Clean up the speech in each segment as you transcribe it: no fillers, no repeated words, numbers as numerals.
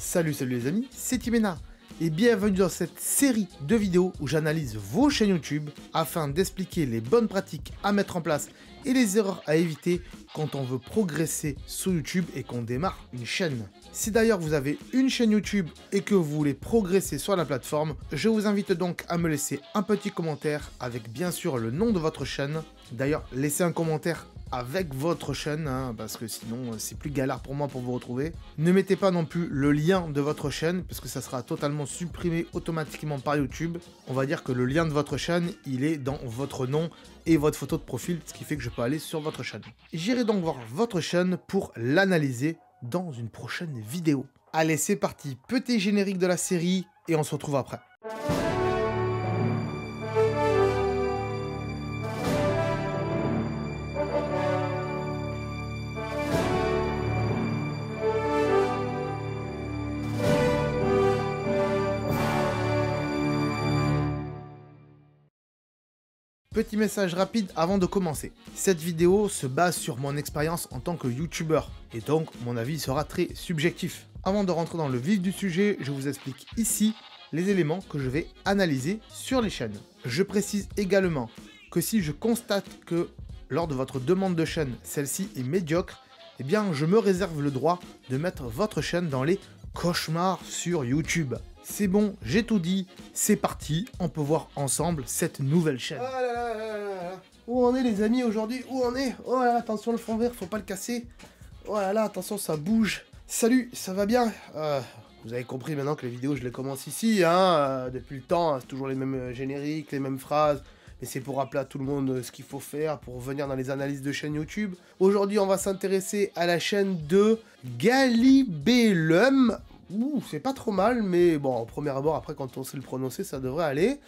Salut les amis, c'est Timena et bienvenue dans cette série de vidéos où j'analyse vos chaînes YouTube afin d'expliquer les bonnes pratiques à mettre en place et les erreurs à éviter quand on veut progresser sur YouTube et qu'on démarre une chaîne. Si d'ailleurs vous avez une chaîne YouTube et que vous voulez progresser sur la plateforme, je vous invite donc à me laisser un petit commentaire avec bien sûr le nom de votre chaîne. D'ailleurs, laissez un commentaire avec votre chaîne, parce que sinon c'est plus galère pour moi pour vous retrouver. Ne mettez pas non plus le lien de votre chaîne, parce que ça sera totalement supprimé automatiquement par YouTube. On va dire que le lien de votre chaîne, il est dans votre nom et votre photo de profil, ce qui fait que je peux aller sur votre chaîne. J'irai donc voir votre chaîne pour l'analyser dans une prochaine vidéo. Allez, c'est parti, petit générique de la série, et on se retrouve après. Petit message rapide avant de commencer. Cette vidéo se base sur mon expérience en tant que youtubeur, et donc mon avis sera très subjectif. Avant de rentrer dans le vif du sujet, je vous explique ici les éléments que je vais analyser sur les chaînes. Je précise également que si je constate que lors de votre demande de chaîne, celle-ci est médiocre, eh bien je me réserve le droit de mettre votre chaîne dans les cauchemars sur YouTube. C'est bon, j'ai tout dit, c'est parti, on peut voir ensemble cette nouvelle chaîne. Oh là là là là. Où on est les amis aujourd'hui? Où on est? Oh là là, attention le fond vert, faut pas le casser. Oh là là, attention ça bouge. Salut, ça va bien? Vous avez compris maintenant que les vidéos je les commence ici, depuis le temps, c'est toujours les mêmes génériques, les mêmes phrases. Mais c'est pour rappeler à tout le monde ce qu'il faut faire pour venir dans les analyses de chaîne YouTube. Aujourd'hui, on va s'intéresser à la chaîne de Galibellum. Ouh, c'est pas trop mal, mais bon, au premier abord, après, quand on sait le prononcer, ça devrait aller.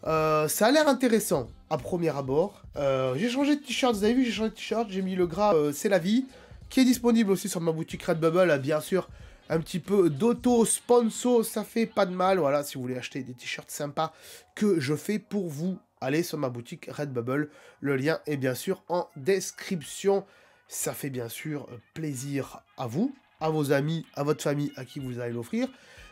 Ça a l'air intéressant, à premier abord. J'ai changé de t-shirt, vous avez vu, j'ai changé de t-shirt, j'ai mis le gras C'est la vie, qui est disponible aussi sur ma boutique Redbubble, bien sûr. Un petit peu d'auto-sponsor, ça fait pas de mal. Voilà, si vous voulez acheter des t-shirts sympas que je fais pour vous, allez sur ma boutique Redbubble. Le lien est bien sûr en description. Ça fait bien sûr plaisir à vous, à vos amis, à votre famille, à qui vous allez l'offrir.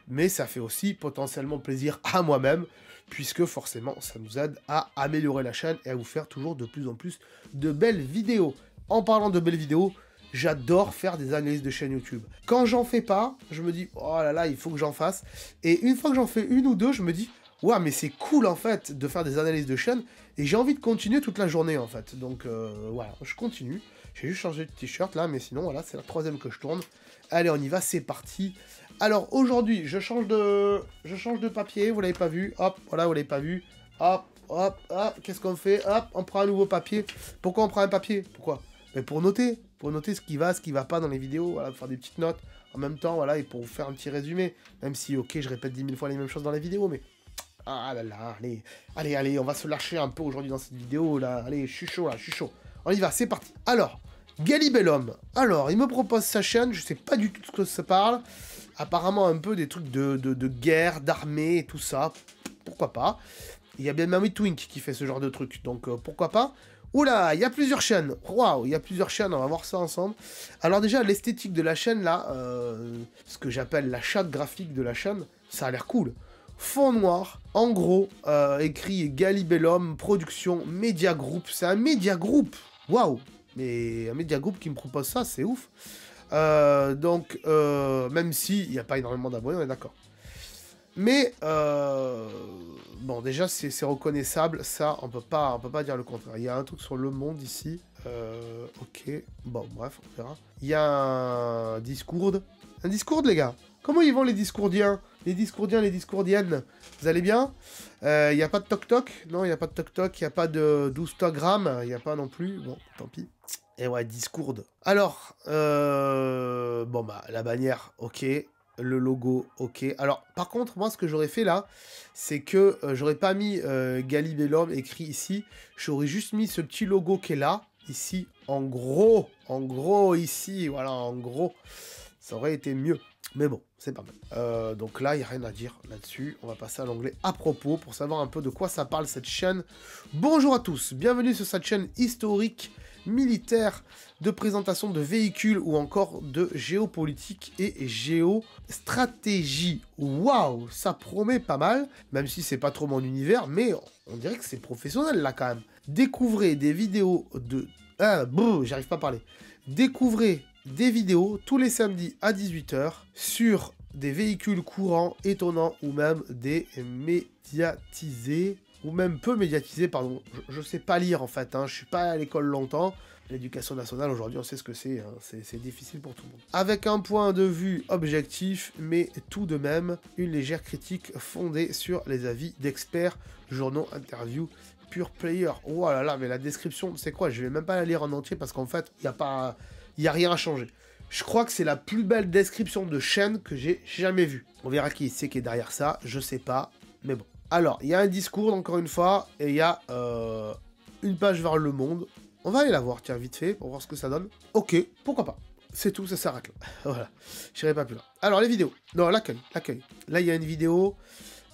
Mais ça fait aussi potentiellement plaisir à moi-même, puisque forcément, ça nous aide à améliorer la chaîne et à vous faire toujours de plus en plus de belles vidéos. En parlant de belles vidéos, j'adore faire des analyses de chaîne YouTube. Quand j'en fais pas, je me dis, oh là là, il faut que j'en fasse. Et une fois que j'en fais une ou deux, je me dis, ouais, mais c'est cool en fait de faire des analyses de chaîne. Et j'ai envie de continuer toute la journée en fait. Donc voilà, je continue. J'ai juste changé de t-shirt là, mais sinon voilà, c'est la troisième que je tourne. Allez, on y va, c'est parti. Alors aujourd'hui, je change de papier, vous l'avez pas vu. Hop, voilà, vous l'avez pas vu. Hop, hop, hop, qu'est-ce qu'on fait? Hop, on prend un nouveau papier. Pourquoi on prend un papier? Pourquoi? Mais pour noter ce qui va pas dans les vidéos, voilà, pour faire des petites notes en même temps, voilà, et pour vous faire un petit résumé. Même si, ok, je répète 10 000 fois les mêmes choses dans les vidéos, mais... Ah là là, allez, on va se lâcher un peu aujourd'hui dans cette vidéo, là. Allez, je suis chaud, là, je suis chaud. On y va, c'est parti. Alors, Galibellum. Alors, il me propose sa chaîne, je sais pas du tout de ce que ça parle. Apparemment, un peu des trucs de guerre, d'armée et tout ça. Pourquoi pas? Il y a bien Mamie Twink qui fait ce genre de truc, donc pourquoi pas? Oula, il y a plusieurs chaînes. Waouh, il y a plusieurs chaînes, on va voir ça ensemble. Alors déjà, l'esthétique de la chaîne, là, ce que j'appelle la charte graphique de la chaîne, ça a l'air cool. Fond noir, en gros, écrit Galibellum Production Media Group. C'est un Media Group. Waouh, mais un Media Group qui me propose ça, c'est ouf. Donc, même s'il n'y a pas énormément d'abonnés, on est d'accord. Mais, bon, déjà, c'est reconnaissable, ça, on peut pas dire le contraire. Il y a un truc sur Le Monde, ici, ok, bon, bref, on verra. Il y a un Discord, les gars. Comment ils vont, les Discordiens? Les Discordiens, les Discordiennes, vous allez bien? Il n'y a pas de toc-toc? Non, il n'y a pas de toc-toc, il n'y a pas de d'Instagram, il n'y a pas non plus, bon, tant pis. Et ouais, Discord. Alors, bon, bah, la bannière, ok. Le logo, ok. Alors, par contre, moi, ce que j'aurais fait là, c'est que j'aurais pas mis Galibellum écrit ici. J'aurais juste mis ce petit logo qui est là, ici, en gros, ici, voilà, en gros. Ça aurait été mieux. Mais bon, c'est pas mal. Donc là, il n'y a rien à dire là-dessus. On va passer à l'onglet à propos pour savoir un peu de quoi ça parle cette chaîne. Bonjour à tous, bienvenue sur cette chaîne historique, militaire, de présentation de véhicules ou encore de géopolitique et géostratégie. Waouh, ça promet pas mal, même si c'est pas trop mon univers, mais on dirait que c'est professionnel là quand même. Découvrez des vidéos de... j'arrive pas à parler. Découvrez des vidéos tous les samedis à 18 h sur des véhicules courants, étonnants ou même des médiatisés, ou même peu médiatisés, pardon. Je sais pas lire en fait, hein. Je suis pas à l'école longtemps. L'éducation nationale aujourd'hui, on sait ce que c'est, hein. C'est difficile pour tout le monde. Avec un point de vue objectif, mais tout de même une légère critique fondée sur les avis d'experts, journaux, interviews, pure player. Oh là là, mais la description, c'est quoi? Je vais même pas la lire en entier parce qu'en fait, il y a rien à changer. Je crois que c'est la plus belle description de chaîne que j'ai jamais vue. On verra qui c'est qui est derrière ça, je sais pas, mais bon. Alors, il y a un discours, encore une fois, et il y a une page vers le monde. On va aller la voir, tiens, vite fait, pour voir ce que ça donne. Ok, pourquoi pas. C'est tout, ça s'arrête là. Voilà, j'irai pas plus loin. Alors, les vidéos. Non, l'accueil. Là, il y a une vidéo,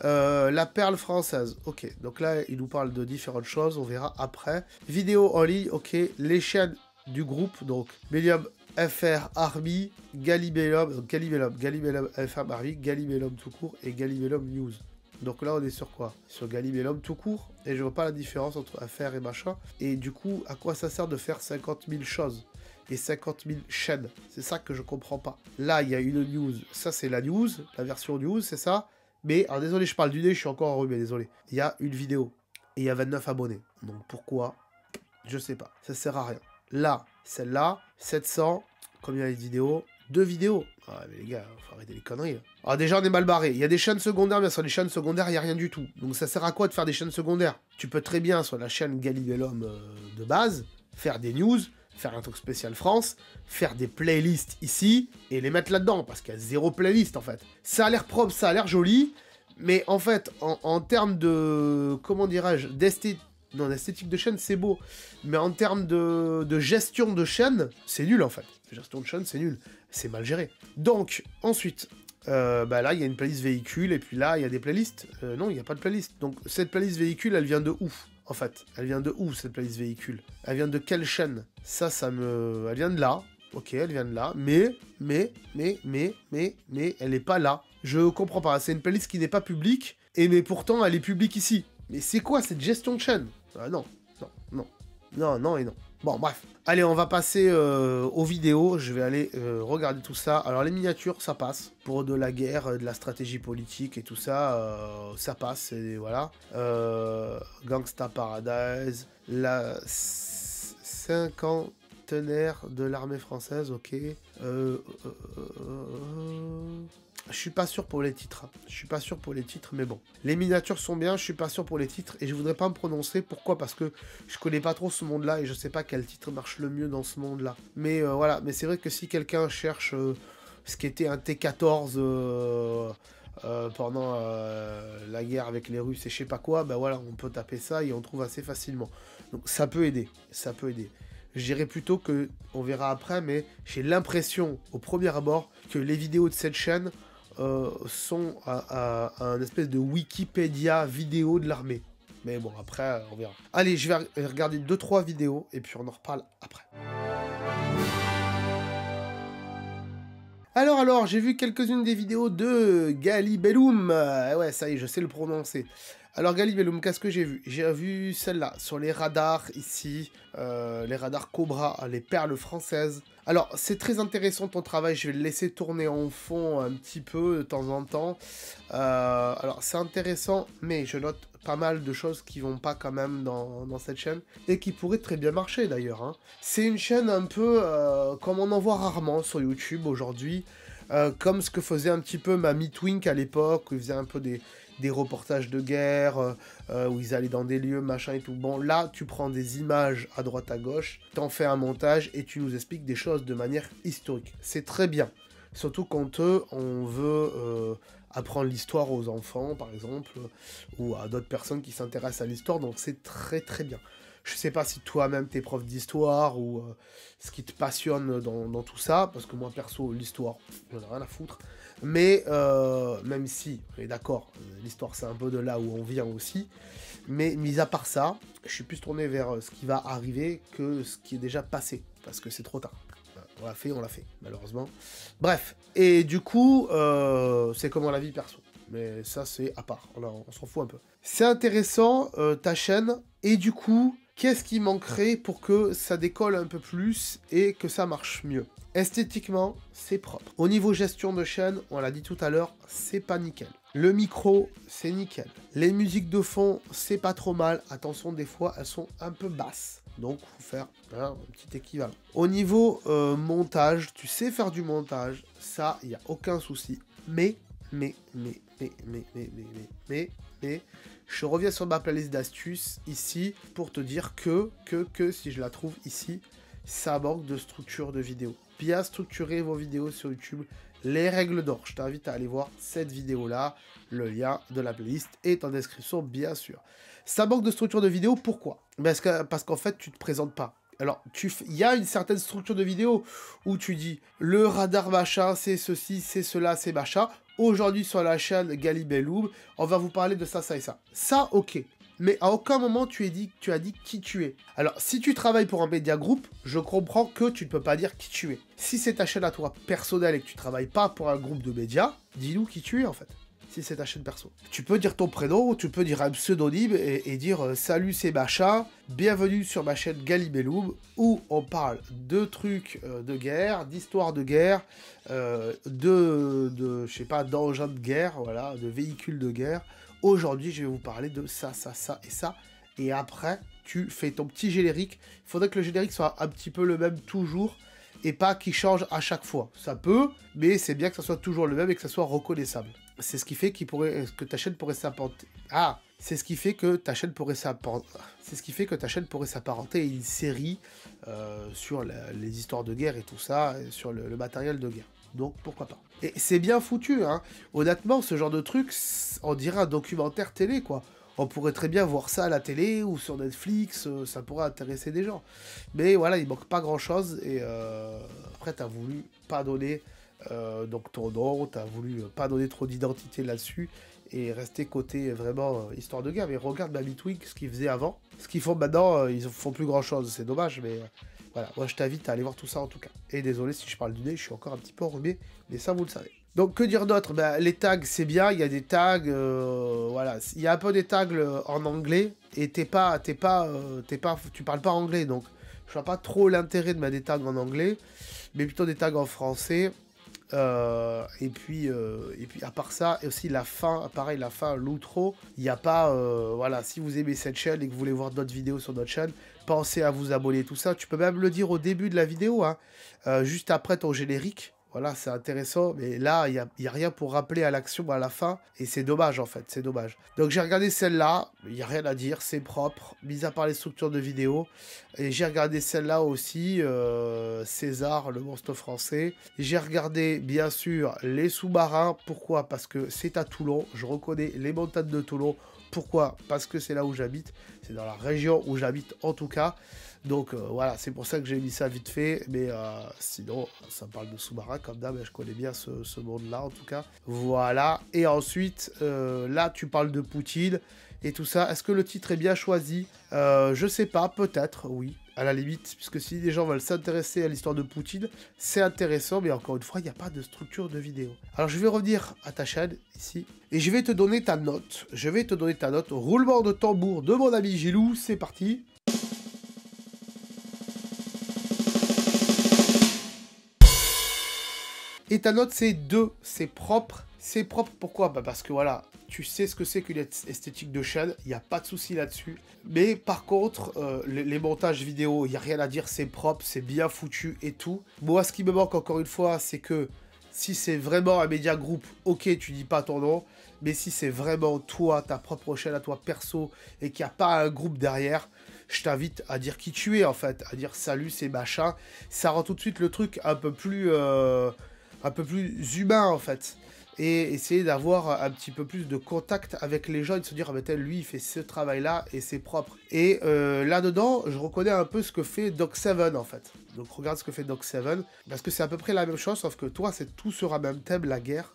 la perle française. Ok, donc là, il nous parle de différentes choses, on verra après. Vidéo en ligne, ok. Les chaînes du groupe, donc, Medium FR Army, Galibellum FR Army, Galibellum tout court et Galibellum News. Donc là, on est sur quoi? Sur Galibellum tout court. Et je vois pas la différence entre affaires et machin. Et du coup, à quoi ça sert de faire 50 000 choses et 50 000 chaînes? C'est ça que je comprends pas. Là, il y a une news. Ça, c'est la news, la version news, c'est ça. Mais, alors désolé, je parle du nez, je suis encore enrhumé, désolé. Il y a une vidéo. Et il y a 29 abonnés. Donc pourquoi? Je sais pas. Ça sert à rien. Là, celle-là, 700. Combien il y a de vidéos? 2 vidéos. Ah mais les gars, faut arrêter les conneries. Alors déjà on est mal barré. Il y a des chaînes secondaires, mais sur les chaînes secondaires, il n'y a rien du tout. Donc ça sert à quoi de faire des chaînes secondaires? Tu peux très bien sur la chaîne Galibellum de base, faire des news, faire un truc spécial France, faire des playlists ici, et les mettre là-dedans, parce qu'il y a 0 playlist en fait. Ça a l'air propre, ça a l'air joli, mais en fait, en termes de... Comment dirais-je? D'esthétique. Non, l'esthétique de chaîne, c'est beau. Mais en termes de gestion de chaîne, c'est nul, en fait. La gestion de chaîne, c'est nul. C'est mal géré. Donc, ensuite, là, il y a une playlist véhicule, et puis là, il y a des playlists. Non, il n'y a pas de playlist. Donc, cette playlist véhicule, elle vient de où, en fait? Elle vient de où, cette playlist véhicule? Elle vient de quelle chaîne? Ça me... Elle vient de là. Ok, elle vient de là. Mais, elle est pas là. Je comprends pas. C'est une playlist qui n'est pas publique, mais pourtant, elle est publique ici. Mais c'est quoi cette gestion de chaîne? Non. Bon, bref. Allez, on va passer aux vidéos. Je vais aller regarder tout ça. Alors, les miniatures, ça passe. Pour de la guerre, de la stratégie politique et tout ça, ça passe. Et voilà. Gangsta Paradise. La cinquantenaire de l'armée française, ok. Je suis pas sûr pour les titres. Je suis pas sûr pour les titres, mais bon. Les miniatures sont bien, je suis pas sûr pour les titres. Et je voudrais pas me prononcer. Pourquoi? Parce que je connais pas trop ce monde-là et je sais pas quel titre marche le mieux dans ce monde-là. Mais voilà. Mais c'est vrai que si quelqu'un cherche ce qui était un T-14 pendant la guerre avec les Russes et je sais pas quoi, ben voilà, on peut taper ça et on trouve assez facilement. Donc ça peut aider. Ça peut aider. Je dirais plutôt que, on verra après, mais j'ai l'impression, au premier abord, que les vidéos de cette chaîne sont à un espèce de Wikipédia vidéo de l'armée. Mais bon, après, on verra. Allez, je vais regarder 2-3 vidéos, et puis on en reparle après. Alors, j'ai vu quelques-unes des vidéos de Galibellum. Ouais, ça y est, je sais le prononcer. Alors, Galibellum, qu'est-ce que j'ai vu? J'ai vu celle-là, sur les radars, ici. Les radars Cobra, les perles françaises. Alors, c'est très intéressant ton travail. Je vais le laisser tourner en fond un petit peu, de temps en temps. Alors, c'est intéressant, mais je note pas mal de choses qui vont pas quand même dans cette chaîne. Et qui pourraient très bien marcher, d'ailleurs. Hein. C'est une chaîne un peu comme on en voit rarement sur YouTube aujourd'hui. Comme ce que faisait un petit peu Mamie Twink à l'époque, où ils faisaient un peu des reportages de guerre, où ils allaient dans des lieux, machin et tout. Bon, là, tu prends des images à droite à gauche, t'en fais un montage et tu nous expliques des choses de manière historique. C'est très bien. Surtout quand on veut apprendre l'histoire aux enfants, par exemple, ou à d'autres personnes qui s'intéressent à l'histoire, donc c'est très très bien. Je sais pas si toi-même t'es prof d'histoire ou ce qui te passionne dans tout ça, parce que moi perso l'histoire, j'en ai rien à foutre. Mais, même si, on est d'accord, l'histoire c'est un peu de là où on vient aussi, mais mis à part ça, je suis plus tourné vers ce qui va arriver que ce qui est déjà passé, parce que c'est trop tard. On l'a fait, malheureusement. Bref, et du coup, c'est comment la vie perso. Mais ça, c'est à part, on s'en fout un peu. C'est intéressant, ta chaîne, et du coup, qu'est-ce qui manquerait pour que ça décolle un peu plus et que ça marche mieux? Esthétiquement, c'est propre. Au niveau gestion de chaîne, on l'a dit tout à l'heure, c'est pas nickel. Le micro, c'est nickel. Les musiques de fond, c'est pas trop mal. Attention, des fois, elles sont un peu basses. Donc, faut faire un petit équivalent. Au niveau montage, tu sais faire du montage. Ça, il n'y a aucun souci. Mais, je reviens sur ma playlist d'astuces ici pour te dire que si je la trouve ici, ça manque de structure de vidéo. Bien structurer vos vidéos sur YouTube, les règles d'or. Je t'invite à aller voir cette vidéo-là. Le lien de la playlist est en description, bien sûr. Ça manque de structure de vidéo, pourquoi? Parce qu'en fait, tu te présentes pas. Alors, il y a une certaine structure de vidéo où tu dis le radar machin, c'est ceci, c'est cela, c'est machin. Aujourd'hui, sur la chaîne Galibeloub, on va vous parler de ça, ça et ça. Ça, ok. Mais à aucun moment tu as dit qui tu es. Alors, si tu travailles pour un média groupe, je comprends que tu ne peux pas dire qui tu es. Si c'est ta chaîne à toi personnelle et que tu travailles pas pour un groupe de médias, dis-nous qui tu es en fait. Si c'est ta chaîne perso. Tu peux dire ton prénom, tu peux dire un pseudonyme et dire salut c'est Macha, bienvenue sur ma chaîne Galibeloub où on parle de trucs de guerre, d'histoire de guerre, je sais pas, d'engins de guerre, voilà, de véhicules de guerre. Aujourd'hui, je vais vous parler de ça, ça, ça et ça. Et après, tu fais ton petit générique. Il faudrait que le générique soit un petit peu le même toujours et pas qu'il change à chaque fois. Ça peut, mais c'est bien que ça soit toujours le même et que ça soit reconnaissable. C'est ce qui fait que ta chaîne pourrait s'apparenter. Ah, c'est ce qui fait que ta chaîne pourrait s'apparenter. C'est ce qui fait que ta chaîne pourrait s'apparenter à une série sur les histoires de guerre et tout ça, et sur le matériel de guerre. Donc pourquoi pas. Et c'est bien foutu, hein. Honnêtement, ce genre de truc, on dirait un documentaire télé, quoi. On pourrait très bien voir ça à la télé ou sur Netflix, ça pourrait intéresser des gens. Mais voilà, il manque pas grand-chose. Et après, t'as voulu pas donner donc ton nom, t'as voulu pas donner trop d'identité là-dessus et rester côté vraiment histoire de guerre. Mais regarde Babitwig, ce qu'ils faisaient avant. Ce qu'ils font maintenant, ils font plus grand-chose. C'est dommage, mais... Voilà, moi je t'invite à aller voir tout ça en tout cas. Et désolé si je parle du nez, je suis encore un petit peu enrhumé, mais ça vous le savez. Donc que dire d'autre? Ben, les tags c'est bien, il y a des tags, voilà, il y a un peu des tags en anglais, et tu parles pas anglais, donc je vois pas trop l'intérêt de mettre des tags en anglais, mais plutôt des tags en français. Et puis à part ça, et aussi la fin, pareil, la fin, l'outro, il n'y a pas, voilà, si vous aimez cette chaîne et que vous voulez voir d'autres vidéos sur notre chaîne, pensez à vous abonner, tout ça. Tu peux même le dire au début de la vidéo, hein, juste après ton générique. Voilà, c'est intéressant, mais là, il y a rien pour rappeler à l'action à la fin, et c'est dommage, en fait, c'est dommage. Donc j'ai regardé celle-là, il n'y a rien à dire, c'est propre, mis à part les structures de vidéo, et j'ai regardé celle-là aussi, César, le monstre français. J'ai regardé, bien sûr, les sous-marins, pourquoi? Parce que c'est à Toulon, je reconnais les montagnes de Toulon. Pourquoi? Parce que c'est là où j'habite, c'est dans la région où j'habite en tout cas. Donc voilà, c'est pour ça que j'ai mis ça vite fait, mais sinon, ça parle de sous-marin comme d'hab, je connais bien ce monde-là en tout cas. Voilà, et ensuite, là tu parles de Poutine et tout ça. Est-ce que le titre est bien choisi? Je sais pas, peut-être, oui. À la limite, puisque si les gens veulent s'intéresser à l'histoire de Poutine, c'est intéressant, mais encore une fois, il n'y a pas de structure de vidéo. Alors je vais revenir à ta chaîne, ici, et je vais te donner ta note. Je vais te donner ta note. Roulement de tambour de mon ami Gilou, c'est parti. Et ta note, c'est 2, c'est propre. C'est propre, pourquoi? Bah parce que voilà, tu sais ce que c'est qu'une esthétique de chaîne, il n'y a pas de souci là-dessus. Mais par contre, les montages vidéo, il n'y a rien à dire, c'est propre, c'est bien foutu et tout. Moi, ce qui me manque encore une fois, c'est que si c'est vraiment un média groupe, ok, tu dis pas ton nom. Mais si c'est vraiment toi, ta propre chaîne à toi perso, et qu'il n'y a pas un groupe derrière, je t'invite à dire qui tu es en fait, à dire salut, c'est machin. Ça rend tout de suite le truc un peu plus humain en fait. et essayer d'avoir un petit peu plus de contact avec les gens et de se dire, ah ben tel, lui, il fait ce travail-là et c'est propre. Et là-dedans, je reconnais un peu ce que fait Doc7 en fait. Donc regarde ce que fait Doc7, parce que c'est à peu près la même chose, sauf que toi, c'est tout sur un même thème, la guerre,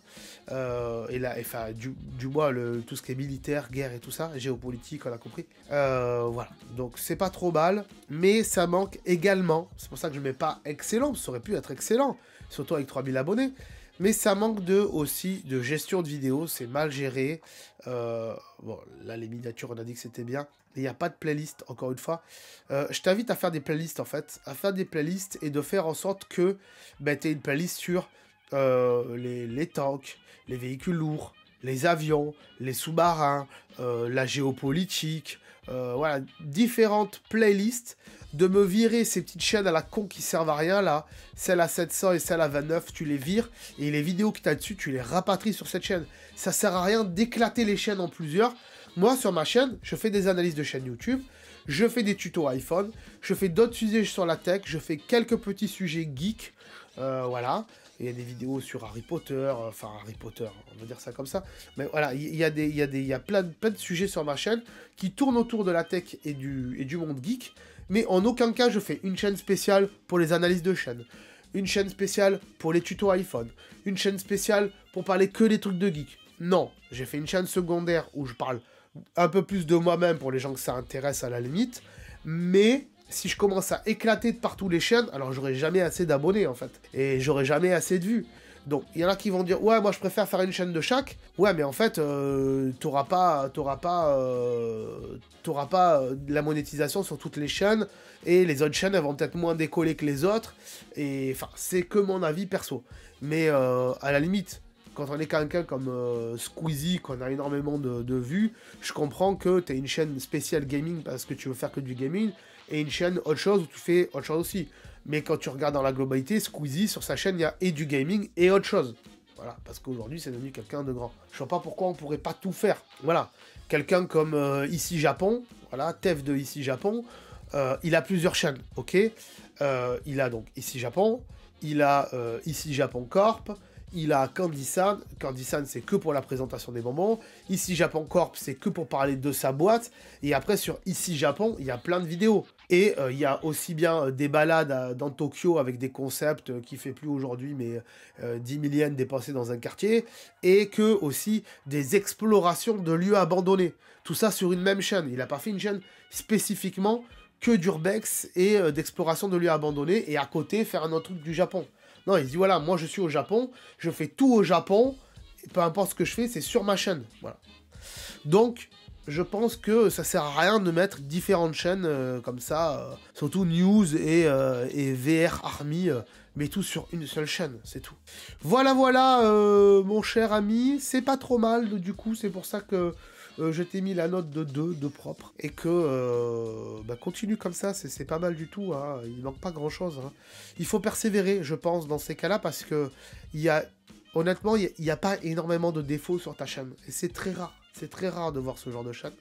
enfin, du moins, tout ce qui est militaire, guerre et tout ça, géopolitique, on a compris. Voilà, donc c'est pas trop mal, mais ça manque également, c'est pour ça que je mets pas excellent, ça aurait pu être excellent, surtout avec 3000 abonnés, mais ça manque aussi de gestion de vidéo, c'est mal géré. Bon, là, les miniatures, on a dit que c'était bien. Il n'y a pas de playlist, encore une fois. Je t'invite à faire des playlists, en fait. À faire des playlists et de faire en sorte que tu aies une playlist sur les tanks, les véhicules lourds, les avions, les sous-marins, la géopolitique. Voilà, différentes playlists. De me virer ces petites chaînes à la con qui servent à rien, là. Celle à 700 et celle à 29, tu les vires. Et les vidéos que tu as dessus, tu les rapatries sur cette chaîne. Ça sert à rien d'éclater les chaînes en plusieurs. Moi, sur ma chaîne, je fais des analyses de chaîne YouTube. Je fais des tutos iPhone. Je fais d'autres sujets sur la tech. Je fais quelques petits sujets geeks. Voilà. Il y a des vidéos sur Harry Potter, enfin Harry Potter, on va dire ça comme ça. Mais voilà, il y a plein de sujets sur ma chaîne qui tournent autour de la tech et du monde geek. Mais en aucun cas, je fais une chaîne spéciale pour les analyses de chaîne. Une chaîne spéciale pour les tutos iPhone. Une chaîne spéciale pour parler que des trucs de geek. Non, j'ai fait une chaîne secondaire où je parle un peu plus de moi-même pour les gens que ça intéresse à la limite. Mais si je commence à éclater de partout les chaînes, alors j'aurai jamais assez d'abonnés en fait. Et j'aurai jamais assez de vues. Donc, il y en a qui vont dire, ouais, moi je préfère faire une chaîne de chaque. Ouais, mais en fait, t'auras pas la monétisation sur toutes les chaînes. Et les autres chaînes, elles vont peut-être moins décoller que les autres. Et enfin, c'est que mon avis perso. Mais à la limite, quand on est quelqu'un comme Squeezie, qu'on a énormément de vues, je comprends que t'as une chaîne spéciale gaming parce que tu veux faire que du gaming. Et une chaîne autre chose où tu fais autre chose aussi. Mais quand tu regardes dans la globalité, Squeezie, sur sa chaîne, il y a et du gaming et autre chose. Voilà, parce qu'aujourd'hui, c'est devenu quelqu'un de grand. Je vois pas pourquoi on pourrait pas tout faire. Voilà, quelqu'un comme Ici Japon, voilà, Tev de Ici Japon, il a plusieurs chaînes, ok. Il a donc Ici Japon, il a Ici Japon Corp, il a Candy-san. Candy-san, c'est que pour la présentation des bonbons. Ici Japon Corp, c'est que pour parler de sa boîte. Et après, sur Ici Japon, il y a plein de vidéos. Et il y a aussi bien des balades dans Tokyo avec des concepts qui fait plus aujourd'hui, mais 10 000 yens dépensés dans un quartier. Et que aussi des explorations de lieux abandonnés. Tout ça sur une même chaîne. Il n'a pas fait une chaîne spécifiquement que d'urbex et d'exploration de lieux abandonnés. Et à côté, faire un autre truc du Japon. Non, il se dit, voilà, moi je suis au Japon, je fais tout au Japon, et peu importe ce que je fais, c'est sur ma chaîne. Voilà. Donc, je pense que ça sert à rien de mettre différentes chaînes comme ça, surtout News et VR Army, mais tout sur une seule chaîne, c'est tout. Voilà, voilà, mon cher ami, c'est pas trop mal, du coup, c'est pour ça que je t'ai mis la note de 2, de propre, et que continue comme ça, c'est pas mal du tout, hein. Il manque pas grand chose, hein. Il faut persévérer, je pense, dans ces cas-là, parce que honnêtement, il n'y a pas énormément de défauts sur ta chaîne, et c'est très rare de voir ce genre de chaîne,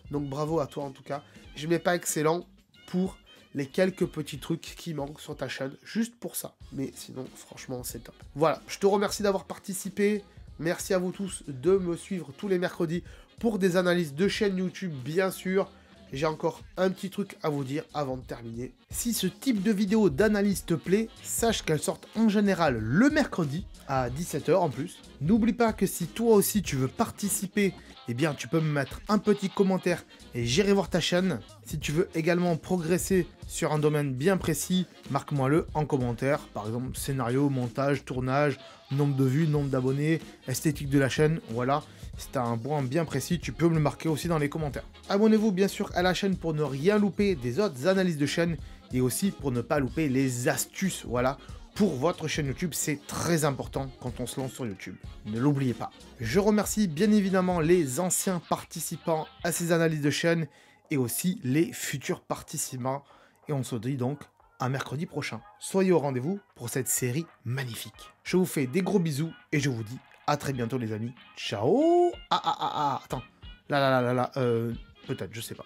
donc bravo à toi en tout cas. Je mets pas excellent pour les quelques petits trucs qui manquent sur ta chaîne, juste pour ça, mais sinon, franchement, c'est top. Voilà, je te remercie d'avoir participé, merci à vous tous de me suivre tous les mercredis pour des analyses de chaîne YouTube, bien sûr. J'ai encore un petit truc à vous dire avant de terminer. Si ce type de vidéo d'analyse te plaît, sache qu'elles sortent en général le mercredi à 17 h en plus. N'oublie pas que si toi aussi tu veux participer, eh bien tu peux me mettre un petit commentaire et j'irai voir ta chaîne. Si tu veux également progresser sur un domaine bien précis, marque-moi-le en commentaire. Par exemple, scénario, montage, tournage, nombre de vues, nombre d'abonnés, esthétique de la chaîne, voilà. Si tu as un point bien précis, tu peux me le marquer aussi dans les commentaires. Abonnez-vous bien sûr à la chaîne pour ne rien louper des autres analyses de chaîne et aussi pour ne pas louper les astuces, voilà, pour votre chaîne YouTube. C'est très important quand on se lance sur YouTube. Ne l'oubliez pas. Je remercie bien évidemment les anciens participants à ces analyses de chaîne et aussi les futurs participants. Et on se dit donc à mercredi prochain. Soyez au rendez-vous pour cette série magnifique. Je vous fais des gros bisous et je vous dis à très bientôt les amis. Ciao. Attends. Là. Peut-être, je sais pas.